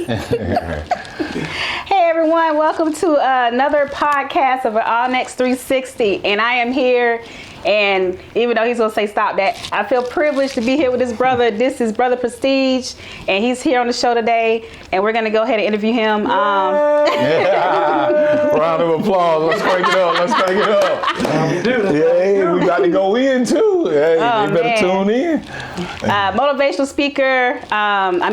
Hey everyone, welcome to another podcast of All Next 360. And I am here, and even though he's gonna say stop that, I feel privileged to be here with his brother. This is Brother Prestige, and he's here on the show today, and we're gonna go ahead and interview him. Round of applause. Let's crank it up. Yeah, we got to go in too. Hey, you better tune in. Motivational speaker.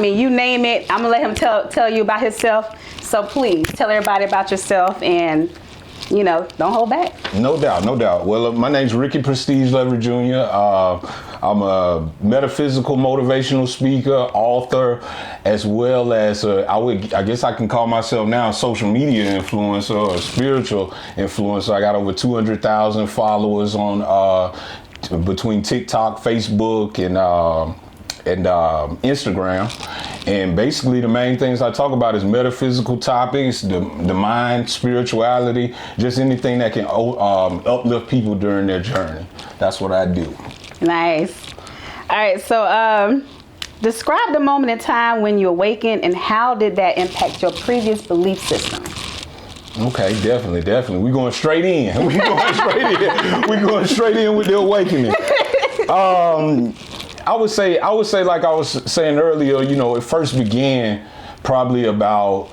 You name it. I'm gonna let him tell you about himself. So please tell everybody about yourself, and don't hold back. No doubt. Well, my name's Ricky Prestige Leverett Jr. I'm a metaphysical motivational speaker, author, as well as I guess I can call myself now a social media influencer or a spiritual influencer. I got over 200,000 followers on between TikTok, Facebook, and Instagram. And basically the main things I talk about is metaphysical topics, the mind, spirituality, just anything that can uplift people during their journey. That's what I do. Nice. All right, so describe the moment in time when you awakened, and how did that impact your previous belief system? Okay, definitely. We're going straight in. We're going straight in with the awakening. I would say, like I was saying earlier, it first began probably about,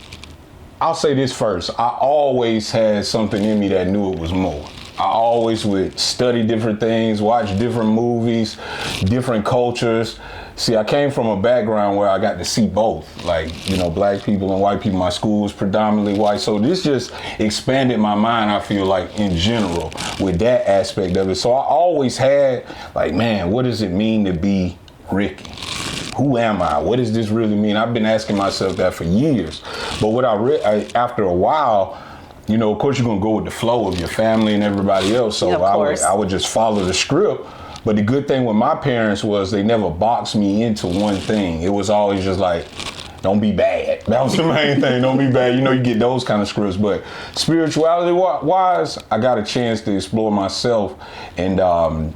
I'll say this first. I always had something in me that knew it was more. I always would study different things, watch different movies, different cultures. See, I came from a background where I got to see both, like, black people and white people. My school was predominantly white. So this just expanded my mind, I feel like, in general, with that aspect of it. So I always had, like, man, what does it mean to be Ricky? Who am I? What does this really mean? I've been asking myself that for years. But what after a while, of course, you're going to go with the flow of your family and everybody else. So I would just follow the script. But the good thing with my parents was they never boxed me into one thing. It was always just like, don't be bad. That was the main thing. Don't be bad. You get those kind of scripts. But spirituality wise, I got a chance to explore myself and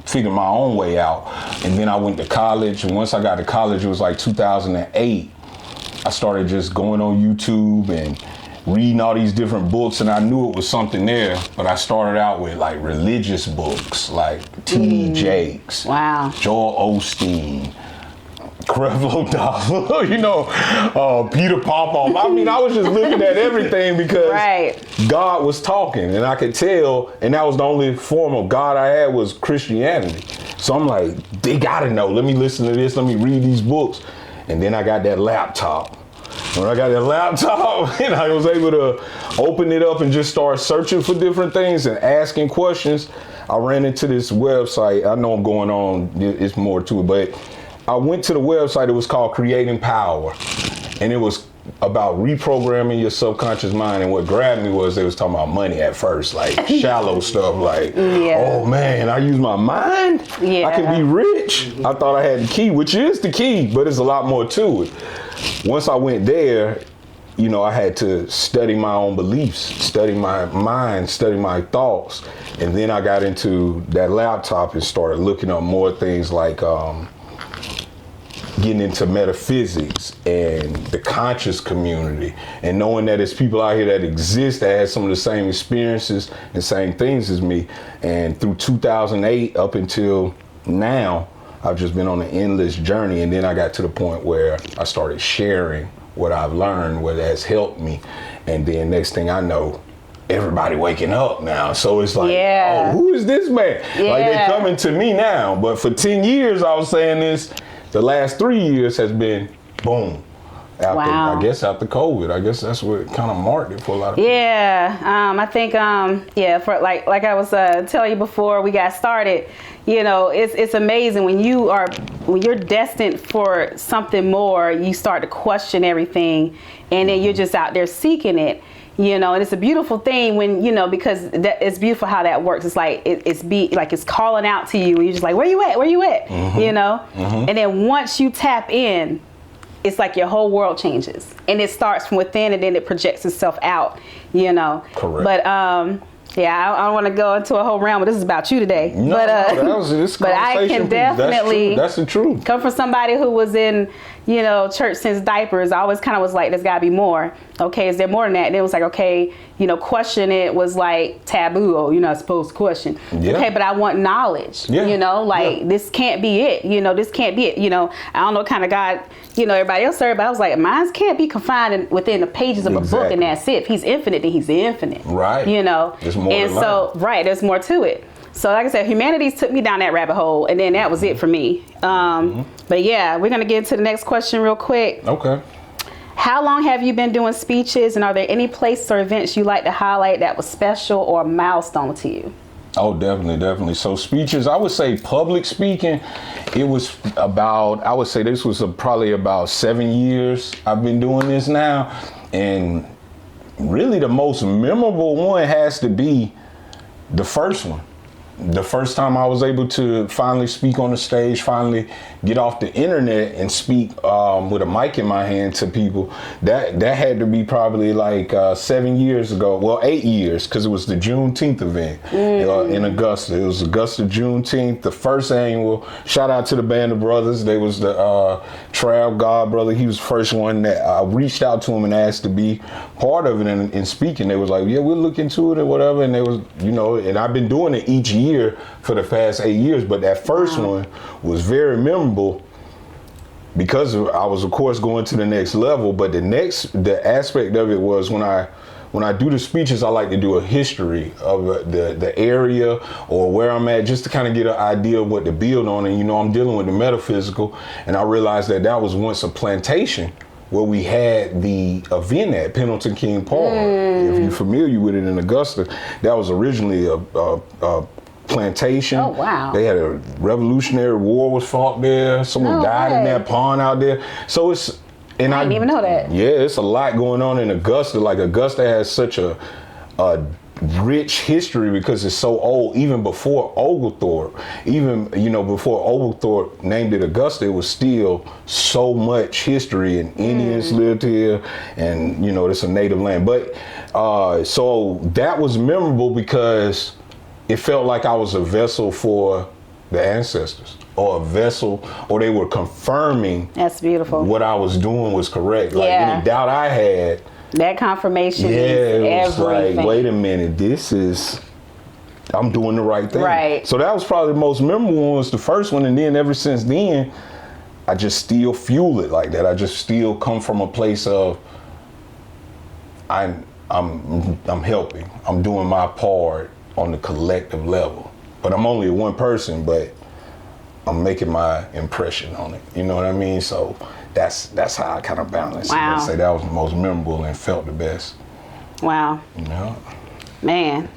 figure my own way out. And then I went to college. And once I got to college, it was like 2008. I started just going on YouTube and reading all these different books, and I knew it was something there, but I started out with like religious books like T.D. Jakes, wow, Joel Osteen, Creflo Dollar, Peter Popoff. I was just looking at everything because God was talking, and I could tell, and that was the only form of God I had was Christianity. So I'm like, they gotta know. Let me listen to this. Let me read these books. And then I got that laptop. When I got that laptop and I was able to open it up and just start searching for different things and asking questions, I ran into this website. I know I'm going on, it's more to it, but I went to the website. It was called Creating Power. And it was about reprogramming your subconscious mind. And what grabbed me was they was talking about money at first, like shallow stuff, like, oh man, I use my mind? I can be rich. I thought I had the key, which is the key, but there's a lot more to it. Once I went there, I had to study my own beliefs, study my mind, study my thoughts. And then I got into that laptop and started looking up more things like getting into metaphysics and the conscious community, and knowing that there's people out here that exist that had some of the same experiences and same things as me. And through 2008 up until now, I've just been on an endless journey. And then I got to the point where I started sharing what I've learned, what has helped me. And then next thing I know, everybody waking up now. So it's like, oh, who is this man? Like, they're coming to me now. But for 10 years, I was saying this. The last 3 years has been boom. I guess after COVID, I guess that's what kind of marked it for a lot of people. I think, for like I was telling you before we got started, it's amazing when you're destined for something more, you start to question everything, and then you're just out there seeking it. And it's a beautiful thing when, because it's beautiful how that works. It's like, it's calling out to you, and you're just like, where you at? Mm-hmm. And then once you tap in, it's like your whole world changes, and it starts from within, and then it projects itself out, Correct. But, I don't want to go into a whole round, but this is about you today. No, but I can definitely that's the truth. Come from somebody who was in, you know, church since diapers. I always kind of was like, there's got to be more. Okay, is there more than that? And it was like, okay, you know, question it was like taboo. Oh, you're not supposed to question. Yeah. Okay, but I want knowledge. Yeah. You know, like this can't be it. You know, this can't be it. You know, I don't know what kind of God, you know, everybody else served, but I was like, mine can't be confined within the pages of a book, and that's it. If he's infinite, then he's infinite. Right. You know, There's more and than so mine. right, there's more to it. So like I said, humanities took me down that rabbit hole, and then that was it for me. But yeah, we're gonna get into the next question real quick. Okay. How long have you been doing speeches, and are there any places or events you like to highlight that was special or a milestone to you? Oh, definitely. So speeches, I would say public speaking, it was about, I would say this was probably about 7 years I've been doing this now. And really the most memorable one has to be the first one. The first time I was able to finally speak on the stage, finally get off the internet and speak with a mic in my hand to people, that had to be probably like 7 years ago. Well, 8 years, because it was the Juneteenth event in Augusta. It was Augusta Juneteenth, the first annual. Shout out to the Band of Brothers. They was the Trav God brother. He was the first one that I reached out to him and asked to be part of it in speaking. They was like, yeah, we'll look into it or whatever. And they was, you know, and I've been doing it each year for the past 8 years, but that first one was very memorable because I was, of course, going to the next level. But the aspect of it was when I do the speeches, I like to do a history of the area or where I'm at, just to kind of get an idea of what to build on. And, you know, I'm dealing with the metaphysical, and I realized that was once a plantation where we had the event at Pendleton King Park. If you're familiar with it in Augusta, that was originally a plantation. Oh, wow. They had a Revolutionary War was fought there. Someone died in that pond out there. So it's, and I didn't even know that. Yeah, it's a lot going on in Augusta. Like Augusta has such a rich history because it's so old. Even before Oglethorpe, even, you know, before Oglethorpe named it Augusta, it was still so much history, and Indians lived here, and, you know, it's a native land. But so that was memorable because it felt like I was a vessel for the ancestors, or a vessel, or they were confirming That's beautiful. what I was doing was correct. Like any doubt I had, that confirmation is it was everything. like, wait a minute, I'm doing the right thing. Right. So that was probably the most memorable one, was the first one, and then ever since then, I just still fuel it like that. I just still come from a place of I'm helping. I'm doing my part on the collective level. But I'm only one person, but I'm making my impression on it. You know what I mean? So that's how I kind of balance it. Wow. I say that was the most memorable and felt the best. Wow. You know? Man.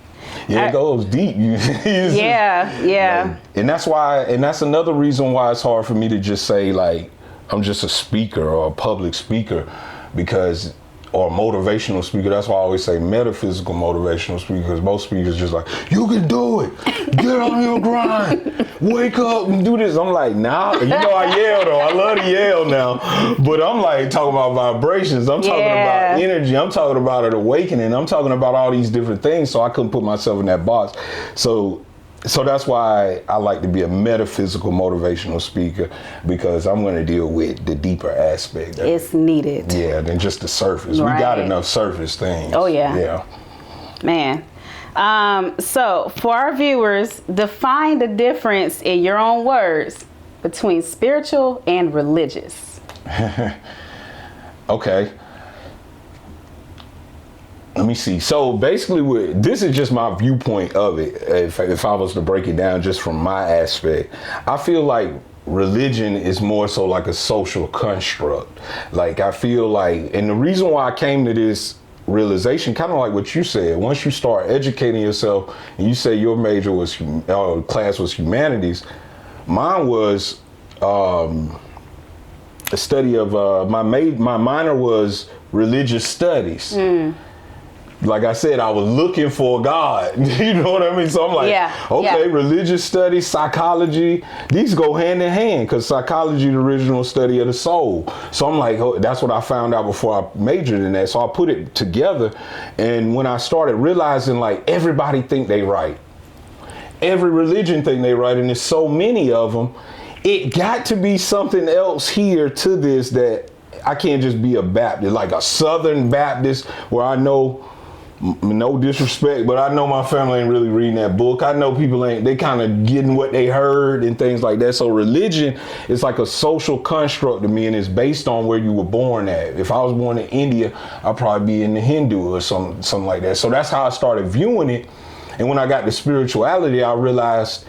Yeah, it goes deep. Yeah. Like, and that's another reason why it's hard for me to just say like I'm just a speaker or a public speaker, because, or a motivational speaker. That's why I always say metaphysical motivational speaker, because most speakers just like, you can do it, get on your grind, wake up and do this. I'm like, nah, you know, I yell though, I love to yell now, but I'm like talking about vibrations, I'm talking about energy, I'm talking about an awakening, I'm talking about all these different things, so I couldn't put myself in that box. So that's why I like to be a metaphysical motivational speaker, because I'm going to deal with the deeper aspect. It's needed. Yeah, than just the surface. Right. We got enough surface things. Oh, yeah. Yeah. Man. So for our viewers, define the difference in your own words between spiritual and religious. Okay. Let me see. So basically, this is just my viewpoint of it. If I was to break it down just from my aspect, I feel like religion is more so like a social construct. Like I feel like, and the reason why I came to this realization, kind of like what you said, once you start educating yourself, and you say your major was, class was humanities, mine was a study of, my minor was religious studies. Like I said, I was looking for God. You know what I mean? So I'm like, religious studies, psychology, these go hand in hand, because psychology is the original study of the soul. So I'm like, that's what I found out before I majored in that. So I put it together. And when I started realizing, like, everybody think they right. Every religion think they right, and there's so many of them. it got to be something else here to this, that I can't just be a Baptist, like a Southern Baptist, where I know, no disrespect, but I know my family ain't really reading that book. I know people ain't, they kind of getting what they heard and things like that. So religion is like a social construct to me, and it's based on where you were born at. If I was born in India, I'd probably be in the Hindu or something like that. So that's how I started viewing it. And when I got to spirituality, I realized,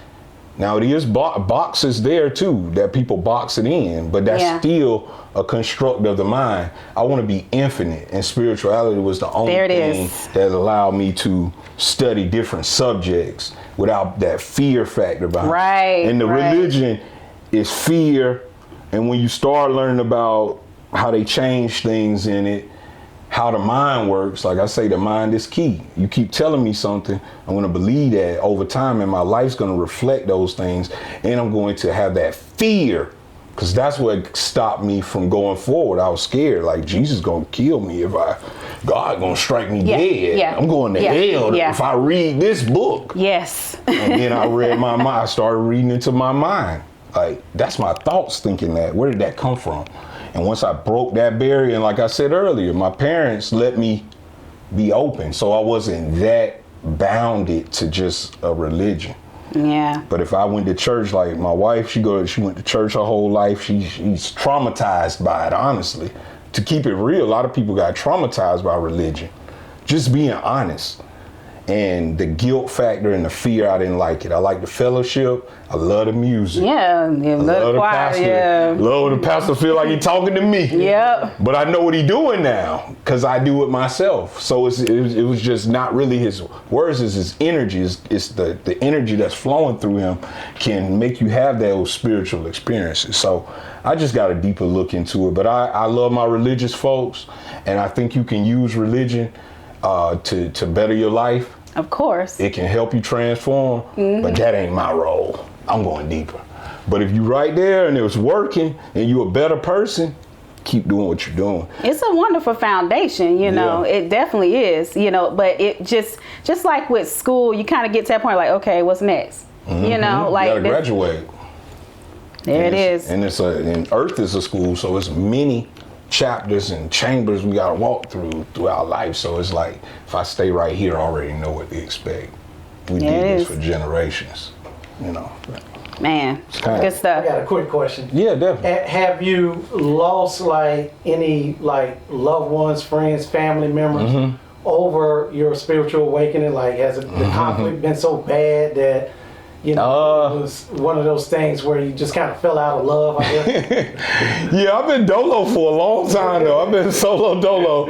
now it is boxes there too, that people box it in, but that's still a construct of the mind. I want to be infinite, and spirituality was the only thing that allowed me to study different subjects without that fear factor behind it. And the religion is fear, and when you start learning about how they change things in it, how the mind works, like I say, the mind is key. You keep telling me something, I'm going to believe that over time, and my life's going to reflect those things, and I'm going to have that fear, because that's what stopped me from going forward. I was scared, like Jesus going to kill me if God going to strike me dead. I'm going to hell if I read this book. And then I started reading into my mind. Like, that's my thoughts thinking that. Where did that come from? And once I broke that barrier, and like I said earlier, my parents let me be open, so I wasn't that bounded to just a religion. But if I went to church, like my wife, she went to church her whole life. She's traumatized by it, honestly. To keep it real, a lot of people got traumatized by religion. Just being honest. And the guilt factor and the fear, I didn't like it. I like the fellowship. I love the music. I love the choir. Love the pastor feel like he talking to me. But I know what he doing now, because I do it myself. So it was just not really his words, it's his energy. It's the energy that's flowing through him can make you have those spiritual experiences. So I just got a deeper look into it. But I love my religious folks, and I think you can use religion to better your life. Of course. It can help you transform, but that ain't my role. I'm going deeper. But if you right there and it's working and you're a better person, keep doing what you're doing. It's a wonderful foundation, you know. It definitely is, you know, but it just like with school, you kind of get to that point like, okay, what's next? You know, like you gotta graduate. There it is. And Earth is a school, so it's many chapters and chambers we gotta walk throughout life. So it's like, if I stay right here, I already know what to expect. We did this for generations, you know. Man, good stuff. I got a quick question. Yeah, definitely. Have you lost like any like loved ones, friends, family members over your spiritual awakening? Like, has the conflict been so bad that, you know, it was one of those things where you just kind of fell out of love, I guess? Yeah, I've been dolo for a long time, though. I've been solo dolo.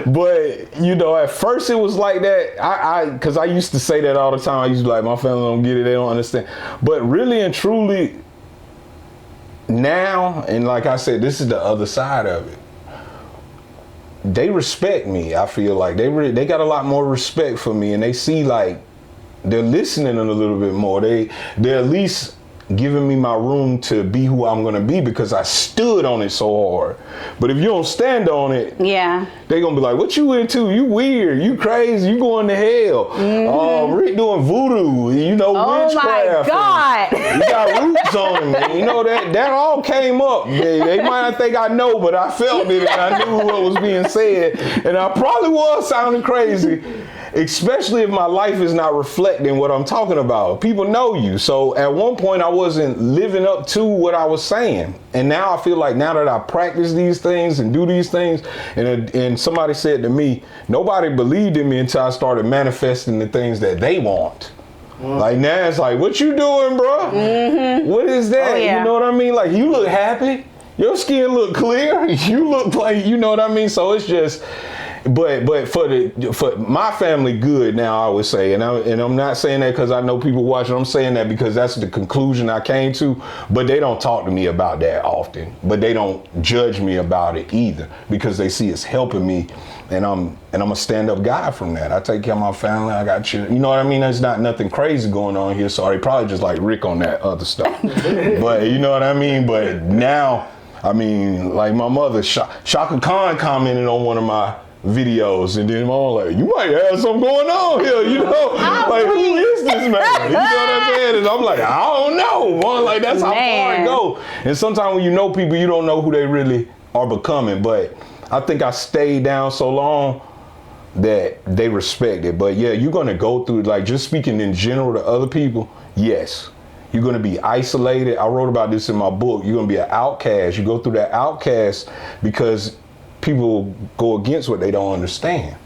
But, you know, at first it was like that. Because I used to say that all the time. I used to be like, my family don't get it, they don't understand. But really and truly, now, and like I said, this is the other side of it. They respect me. I feel like they got a lot more respect for me, and they see like, they're listening a little bit more. They're at least giving me my room to be who I'm gonna be, because I stood on it so hard. But if you don't stand on it, they're gonna be like, what you into? You weird, you crazy, you going to hell. Rick doing voodoo, you know, witchcraft. Oh my God. You got roots on him, man. You know, that all came up. They might not think I know, but I felt it, and I knew what was being said. And I probably was sounding crazy. Especially if my life is not reflecting what I'm talking about. People know you. So at one point I wasn't living up to what I was saying. And now I feel like, now that I practice these things and do these things, and somebody said to me, nobody believed in me until I started manifesting the things that they want. Like now it's like, what you doing, bro? What is that? You know what I mean? Like, you look happy. Your skin look clear. You look like, you know what I mean? So it's just, but for my family good now, I would say, and I'm not saying that because I know people watching. I'm saying that because that's the conclusion I came to. But they don't talk to me about that often. But they don't judge me about it either, because they see it's helping me, and I'm a stand-up guy from that. I take care of my family. I got children. You know what I mean? There's not nothing crazy going on here. So they probably just like Rick on that other stuff. But you know what I mean? But now, I mean, like my mother, Shaka Khan commented on one of my videos, and then I'm like, you might have something going on here, you know? Like, who is this man? You know what I'm saying? And I'm like, I don't know. Mom, like, that's how far it go. And sometimes when you know people, you don't know who they really are becoming. But I think I stayed down so long that they respect it. But yeah, you're gonna go through, like, just speaking in general to other people, yes. You're gonna be isolated. I wrote about this in my book. You're gonna be an outcast. You go through that outcast because people go against what they don't understand.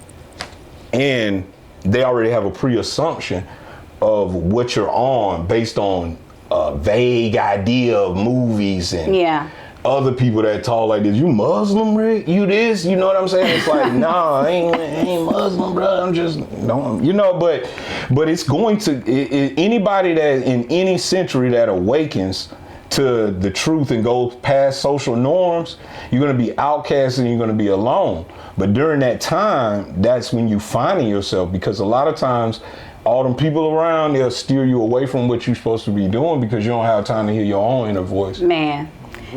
And they already have a pre-assumption of what you're on based on a vague idea of movies and other people that talk like this. You Muslim, Rick? You this? You know what I'm saying? It's like, nah, I ain't Muslim, bro. I'm just, don't, you know, but it's going to, anybody that in any century that awakens to the truth and goes past social norms, you're going to be outcast and you're going to be alone. But during that time, that's when you finding yourself, because a lot of times all them people around, they'll steer you away from what you're supposed to be doing because you don't have time to hear your own inner voice. Man,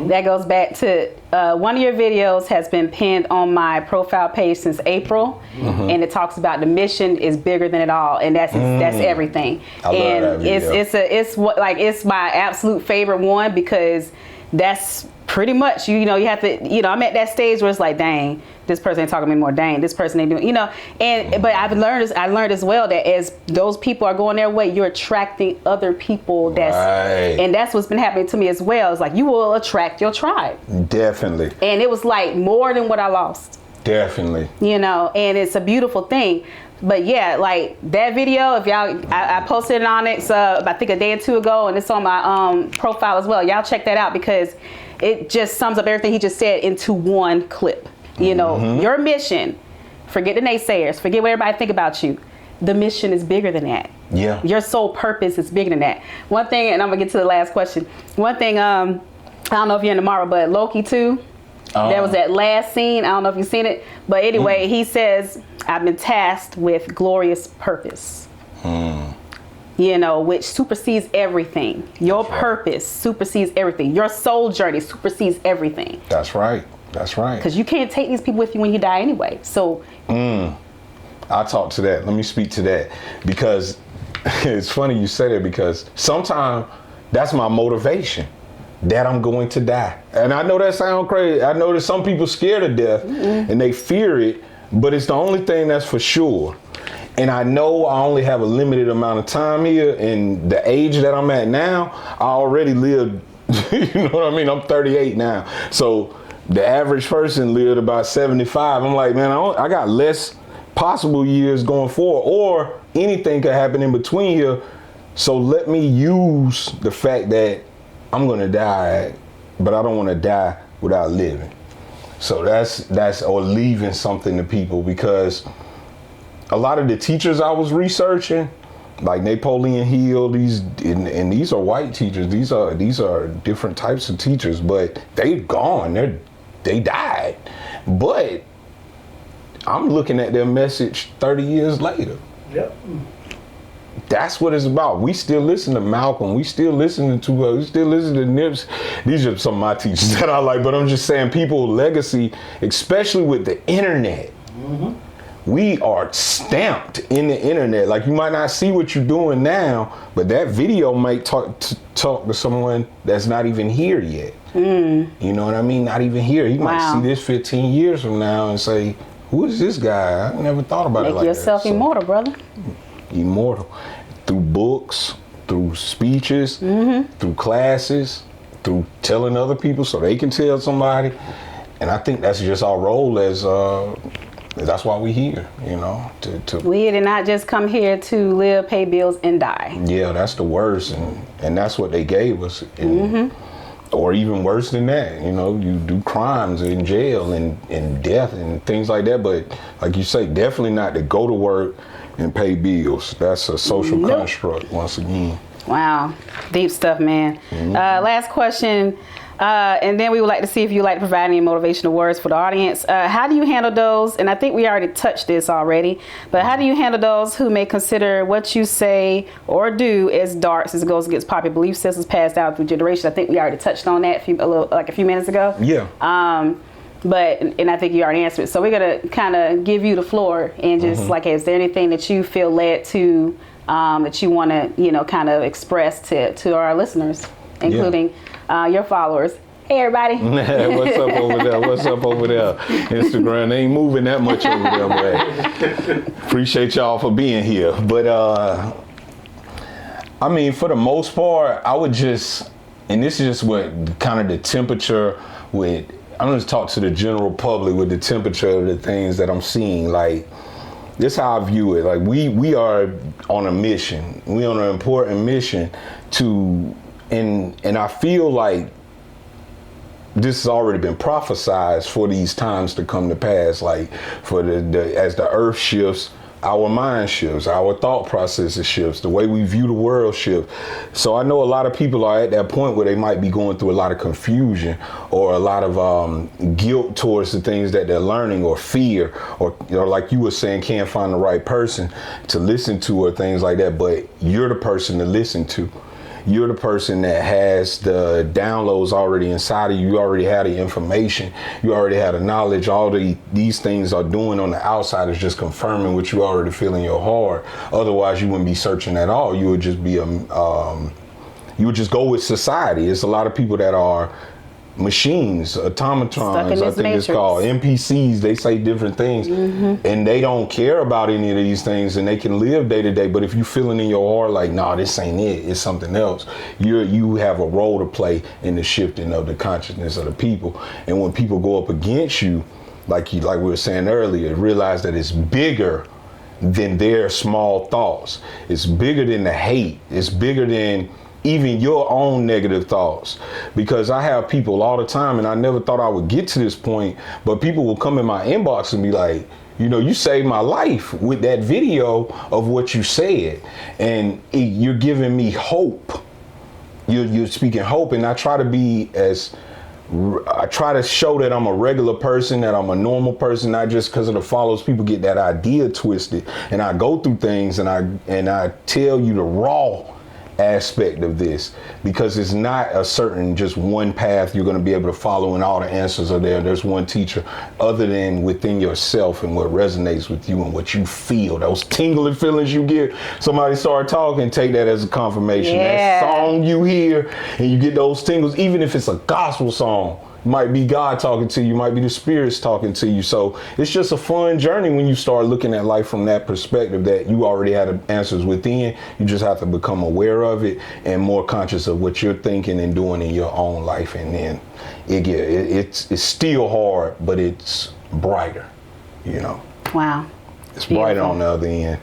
that goes back to one of your videos has been pinned on my profile page since April, and it talks about the mission is bigger than it all, and that's everything. I love that video. It's my absolute favorite one, because that's pretty much, you know, you have to, you know, I'm at that stage where it's like, dang, this person ain't talking to me more, dang, this person ain't doing, you know, and but I learned as well that as those people are going their way, you're attracting other people and that's what's been happening to me as well. It's like, you will attract your tribe. Definitely. And it was like more than what I lost. Definitely. You know, and it's a beautiful thing. But yeah, like that video, if y'all, I posted it on it, I think a day or two ago, and it's on my profile as well. Y'all check that out, because it just sums up everything he just said into one clip. You know, your mission, forget the naysayers, forget what everybody think about you. The mission is bigger than that. Yeah. Your sole purpose is bigger than that. One thing, and I'm gonna get to the last question. One thing, I don't know if you're in tomorrow, but Loki 2, there was that last scene. I don't know if you've seen it, but anyway, he says, I've been tasked with glorious purpose. You know, which supersedes everything. Your purpose supersedes everything. Your soul journey supersedes everything. That's right. That's right. Because you can't take these people with you when you die anyway. So I'll talk to that. Let me speak to that, because it's funny you say that, because sometimes that's my motivation, that I'm going to die. And I know that sounds crazy. I know that some people scared of death and they fear it, but it's the only thing that's for sure. And I know I only have a limited amount of time here, and the age that I'm at now, I already lived, you know what I mean? I'm 38 now. So the average person lived about 75. I'm like, man, I got less possible years going forward, or anything could happen in between here. So let me use the fact that I'm gonna die, but I don't want to die without living. So that's or leaving something to people, because a lot of the teachers I was researching, like Napoleon Hill, these are white teachers. These are different types of teachers, but they've gone. They died. But I'm looking at their message 30 years later. Yep. That's what it's about. We still listen to Malcolm. We still listen to Nips. These are some of my teachers that I like, but I'm just saying, people's legacy, especially with the internet. We are stamped in the internet. Like, you might not see what you're doing now, but that video might talk to someone that's not even here yet. You know what I mean? Not even here. He might see this 15 years from now and say, who is this guy? I never thought about it like that. Make yourself immortal, brother. Immortal. Through books, through speeches, through classes, through telling other people so they can tell somebody. And I think that's just our role as that's why we're here, you know. We did not just come here to live, pay bills, and die. Yeah, that's the worst, and that's what they gave us. And, or even worse than that, you know, you do crimes in jail and death and things like that. But like you say, definitely not to go to work and pay bills. That's a social construct once again. Wow, deep stuff, man. Last question. And then we would like to see if you like to provide any motivational words for the audience. How do you handle those? And I think we already touched this already, but how do you handle those who may consider what you say or do as dark, since it goes against popular belief systems passed down through generations? I think we already touched on that a few minutes ago. Yeah. and I think you already answered it. So we're gonna kind of give you the floor and just like, is there anything that you feel led to that you want to, kind of express to our listeners, including your followers? Hey everybody. What's up over there? What's up over there? Instagram ain't moving that much over there, but appreciate y'all for being here. But I mean, for the most part, I would just, and this is just what kind of the temperature with, I'm going to talk to the general public with the temperature of the things that I'm seeing. Like, this is how I view it. Like, we are on a mission. We on an important mission to, and I feel like this has already been prophesized for these times to come to pass. Like, for as the earth shifts, our mind shifts, our thought processes shifts, the way we view the world shifts. So I know a lot of people are at that point where they might be going through a lot of confusion or a lot of guilt towards the things that they're learning, or fear, or like you were saying, can't find the right person to listen to or things like that. But you're the person to listen to. You're the person that has the downloads already inside of you. You already have the information. You already have the knowledge. All these things are doing on the outside is just confirming what you already feel in your heart. Otherwise, you wouldn't be searching at all. You would just be you would just go with society. It's a lot of people that are machines, automatons, I think it's called NPCs. They say different things, and they don't care about any of these things, and they can live day to day. But if you feeling in your heart like, nah, this ain't it, it's something else, you have a role to play in the shifting of the consciousness of the people. And when people go up against you, like we were saying earlier, realize that it's bigger than their small thoughts. It's bigger than the hate. It's bigger than even your own negative thoughts. Because I have people all the time, and I never thought I would get to this point, but people will come in my inbox and be like, you saved my life with that video of what you said, and you're giving me hope. You're speaking hope, and I try to show that I'm a regular person, that I'm a normal person, not just because of the follows. People get that idea twisted, and I go through things, and I tell you the raw aspect of this, because it's not a certain just one path you're going to be able to follow and all the answers are there. There's one teacher, other than within yourself and what resonates with you and what you feel, those tingling feelings you get. Somebody start talking, take that as a confirmation. Yeah. That song you hear and you get those tingles, even if it's a gospel song, might be God talking to you, might be the spirits talking to you. So it's just a fun journey when you start looking at life from that perspective, that you already had the answers within. You just have to become aware of it and more conscious of what you're thinking and doing in your own life. And then it's still hard, but it's brighter, Wow. It's brighter on the other end.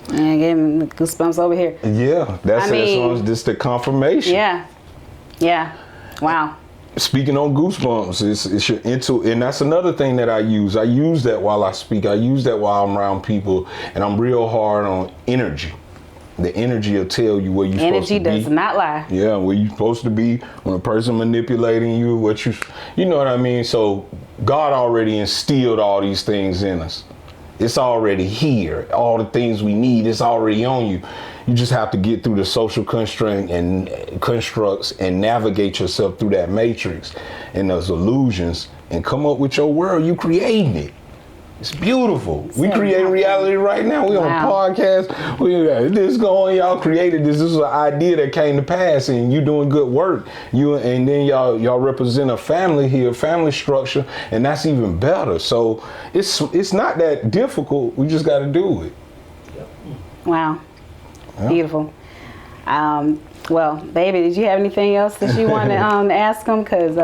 And getting the goosebumps over here. Yeah, that's just the confirmation. Yeah. Wow. Speaking on goosebumps, it's your and that's another thing that I use. I use that while I speak. I use that while I'm around people, and I'm real hard on energy. The energy will tell you where you're supposed to be. Energy does not lie. Yeah, where you're supposed to be, when a person manipulating you, you know what I mean? So God already instilled all these things in us. It's already here. All the things we need, it's already on you. You just have to get through the social constructs and navigate yourself through that matrix and those illusions and come up with your world. You creating it. It's beautiful. We creating reality right now. We on a podcast. We got this going. Y'all created this. This is an idea that came to pass, and you doing good work. And then y'all represent a family here, family structure, and that's even better. So it's not that difficult. We just got to do it. Wow. Yeah. Beautiful. Well, baby, did you have anything else that you want to ask them? Because,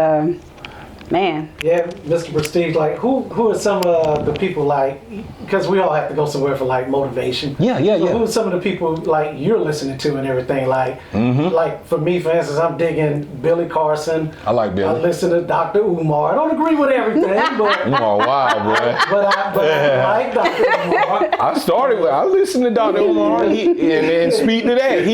man. Yeah, Mr. Prestige, like, who are some of the people, like, because we all have to go somewhere for, like, motivation. Yeah. Who are some of the people, like, you're listening to and everything? Like, like for me, for instance, I'm digging Billy Carson. I like Billy. I listen to Dr. Umar. I don't agree with everything, but... You are wild, boy. But I like Dr. Umar. I listened to Dr. Umar, and speak to that.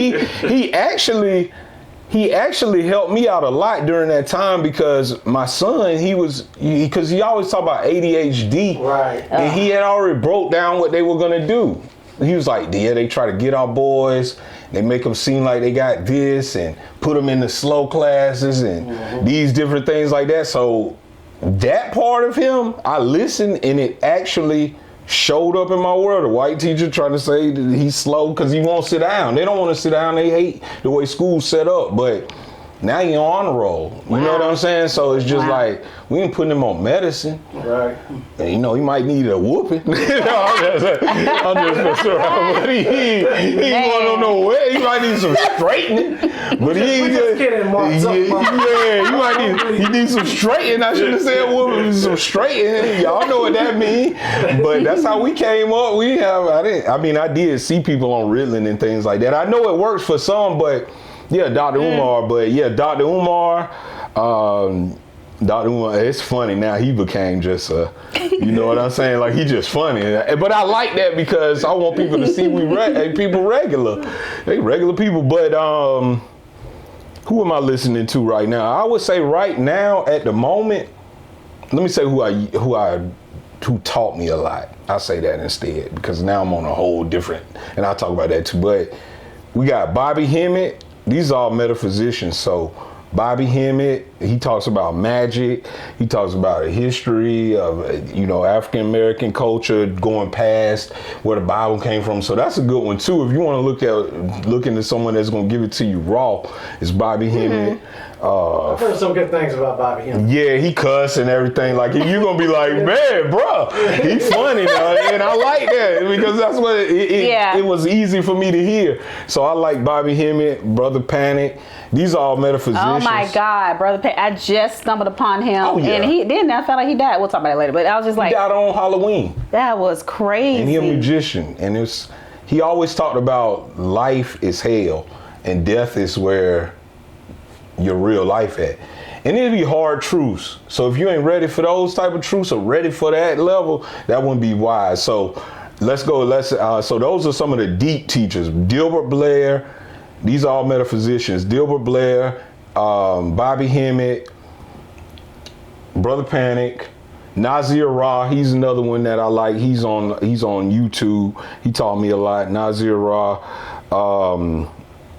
He actually helped me out a lot during that time, because my son, because he always talk about ADHD. Right. And he had already broke down what they were going to do. He was like, yeah, they try to get our boys. They make them seem like they got this and put them in the slow classes and these different things like that. So that part of him, I listened and it actually showed up in my world. A white teacher trying to say that he's slow because he won't sit down. They don't want to sit down. They hate the way school's set up. But now you're on the roll. You know what I'm saying? So it's just like, we ain't putting him on medicine. Right. And, you know, he might need a whooping. I'm just messing around. But he ain't going on no way. He might need some straightening. But he ain't just kidding, Mark. he needs some straightening. I should have said whooping, some straightening. Y'all know what that means. But that's how we came up. I did see people on Ritalin and things like that. I know it works for some, but yeah, Dr. Umar. But yeah, Dr. Umar. Dr. Umar, it's funny now. He became just you know what I'm saying? Like, he just funny. But I like that because I want people to see people regular. They regular people. But who am I listening to right now? I would say right now at the moment, let me say who taught me a lot. I'll say that instead because now I'm on a whole different, and I'll talk about that too. But we got Bobby Hemmett. These are all metaphysicians. So Bobby Hemmett, he talks about magic. He talks about a history of, you know, African-American culture going past where the Bible came from. So that's a good one too. If you want to look into someone that's going to give it to you raw, it's Bobby Hemmett. I've heard some good things about Bobby Hemmett. Yeah, he cuss and everything. Like, you're going to be like, man, bro, he's funny now. And I like that because that's what it was easy for me to hear. So I like Bobby Hemmett, Brother Panic. These are all metaphysicians. Oh my God, Brother Panic. I just stumbled upon him. Oh, yeah. And I felt like he died. We'll talk about it later. But I was just like, he died on Halloween. That was crazy. And he's a magician. And he always talked about life is hell and death is where your real life at. And it'd be hard truths. So if you ain't ready for those type of truths or ready for that level, that wouldn't be wise. So let's go. So those are some of the deep teachers. Dilbert Blair. These are all metaphysicians. Dilbert Blair, Bobby Hemmett, Brother Panic, Nazir Ra. He's another one that I like. He's on YouTube. He taught me a lot. Nazir Ra.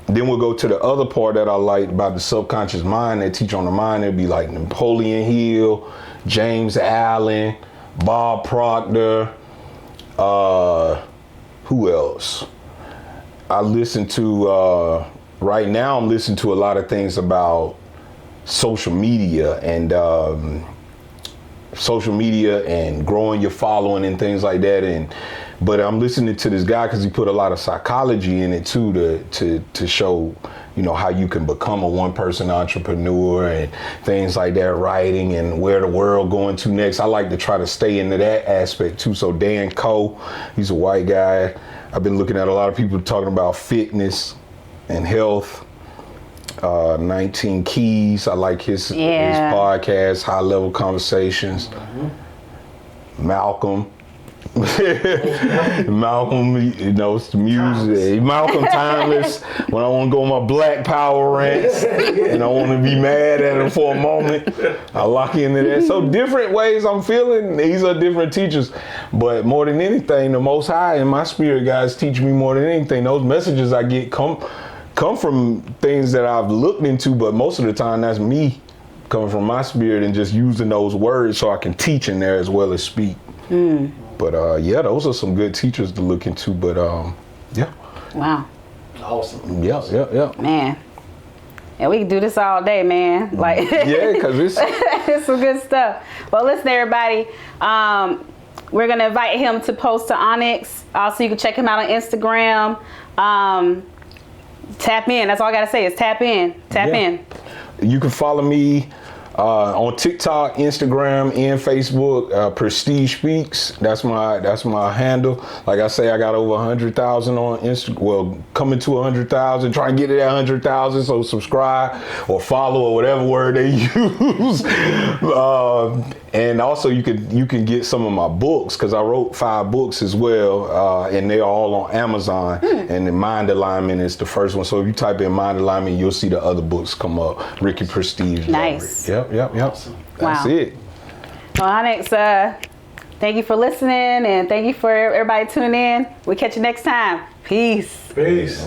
Then we'll go to the other part that I like about the subconscious mind. They teach on the mind. It'd be like Napoleon Hill, James Allen, Bob Proctor. Who else? I listen to, right now I'm listening to a lot of things about social media and growing your following and things like that. But I'm listening to this guy because he put a lot of psychology in it too to show, you know, how you can become a one-person entrepreneur and things like that, writing and where the world going to next. I like to try to stay into that aspect too. So Dan Coe, he's a white guy. I've been looking at a lot of people talking about fitness and health. 19 Keys, I like his podcast, High Level Conversations. Malcolm. Malcolm, you know, it's the music. Malcolm Timeless. When I want to go on my Black Power rants and I want to be mad at him for a moment, I lock into that. So different ways I'm feeling. These are different teachers, but more than anything, the Most High and my spirit guys teach me more than anything. Those messages I get come from things that I've looked into, but most of the time that's me coming from my spirit and just using those words so I can teach in there as well as speak. But yeah, those are some good teachers to look into. But yeah. Wow. Awesome. Yeah. Man. And we can do this all day, man. Like, yeah, because it's some good stuff. Well, listen, everybody. We're gonna invite him to post to Onyx. Also, you can check him out on Instagram. Tap in. That's all I gotta say is tap in. Tap in. You can follow me on TikTok, Instagram, and Facebook. Prestige Speaks. That's my handle. Like I say, I got over 100,000 on Instagram. Well, coming to 100,000. Try and get it at 100,000. So subscribe or follow or whatever word they use. And also you can get some of my books because I wrote 5 books as well, and they're all on Amazon. And the Mind Alignment is the first one. So if you type in Mind Alignment, you'll see the other books come up. Ricky Prestige. Nice. Yep. Awesome. That's it. Well, Onyx, thank you for listening and thank you for everybody tuning in. We'll catch you next time. Peace. Peace.